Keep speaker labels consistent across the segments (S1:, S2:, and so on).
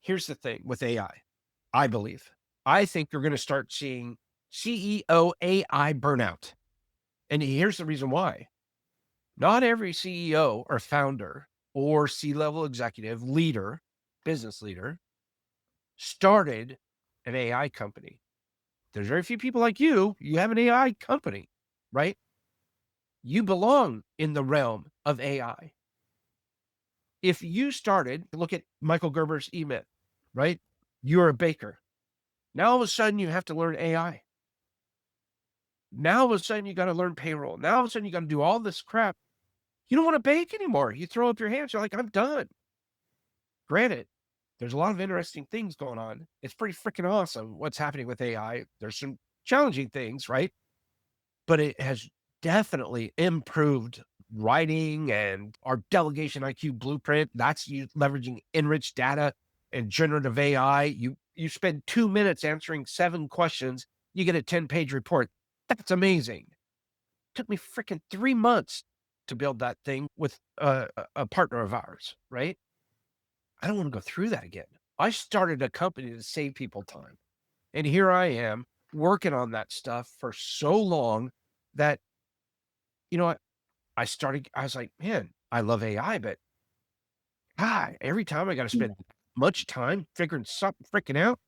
S1: Here's the thing with I believe. I think you're going to start seeing CEO AI burnout. And here's the reason why. Not every CEO or founder or C-level executive leader, business leader, started an AI company. There's very few people like you have an AI company, right? You belong in the realm of AI. If you started, look at Michael Gerber's E-Myth, right? You're a baker. Now all of a sudden you have to learn AI. Now all of a sudden you got to learn payroll. Now all of a sudden you got to do all this crap. You don't want to bake anymore. You throw up your hands. You're like, I'm done. Granted, there's a lot of interesting things going on. It's pretty freaking awesome what's happening with AI. There's some challenging things, right? But it has definitely improved writing and our delegation IQ blueprint. That's you leveraging enriched data and generative AI. You spend 2 minutes answering 7 questions, you get a 10-page report. That's amazing. Took me freaking 3 months to build that thing with a partner of ours, right? I don't want to go through that again. I started a company to save people time. And here I am working on that stuff for so long that, you know what? I was like, man, I love AI, but God, every time I got to spend much time figuring something freaking out.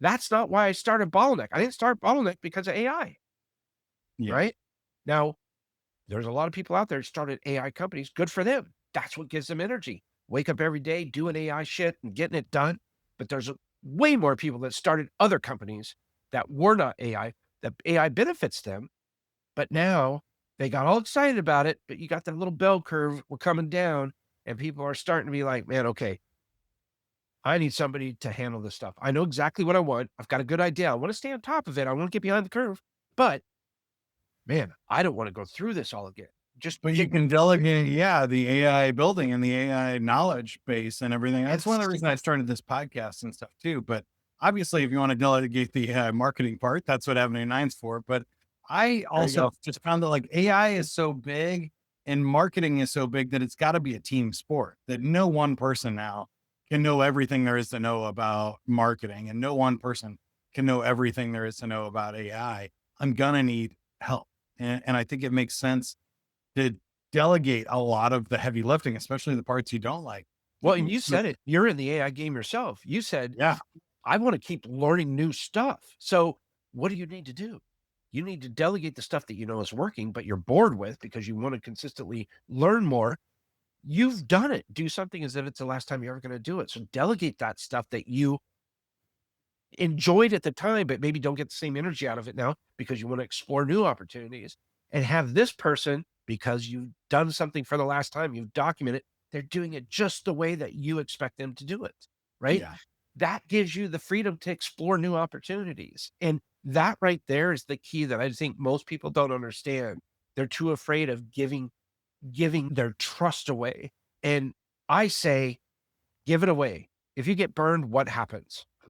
S1: That's not why I started Bottleneck. I didn't start Bottleneck because of AI,
S2: Yeah.
S1: right? Now, there's a lot of people out there that started AI companies. Good for them. That's what gives them energy. Wake up every day doing AI shit and getting it done. But there's way more people that started other companies that were not AI, that AI benefits them. But now they got all excited about it. But you got that little bell curve. We're coming down, and people are starting to be like, man, okay, I need somebody to handle this stuff. I know exactly what I want. I've got a good idea. I want to stay on top of it. I want to get behind the curve. But man, I don't want to go through this all again. Just
S2: But you
S1: get
S2: can delegate, yeah, the AI building and the AI knowledge base and everything. That's one of the
S1: yes.
S2: reasons I started this podcast and stuff too. But obviously, if you want to delegate the marketing part, that's what Avenue Nine's for. But I
S1: There you
S2: also
S1: go.
S2: just found that like AI is so big and marketing is so big that it's got to be a team sport. That no one person now can know everything there is to know about marketing, and no one person can know everything there is to know about AI. I'm gonna need help, and I think it makes sense to delegate a lot of the heavy lifting, especially the parts you don't like.
S1: Well, and you
S2: So
S1: said it. You're in the AI game yourself. You said,
S2: yeah,
S1: I want to keep learning new stuff. So what do you need to do? You need to delegate the stuff that you know is working, but you're bored with because you want to consistently learn more. You've done it. Do something as if it's the last time you're ever going to do it. So delegate that stuff that you enjoyed at the time, but maybe don't get the same energy out of it now because you want to explore new opportunities and have this person, because you've done something for the last time, you've documented, they're doing it just the way that you expect them to do it, right?
S2: yeah,
S1: That gives you the freedom to explore new opportunities. And that right there is the key that I think most people don't understand. They're too afraid of giving their trust away. And I say, give it away. If you get burned, what happens?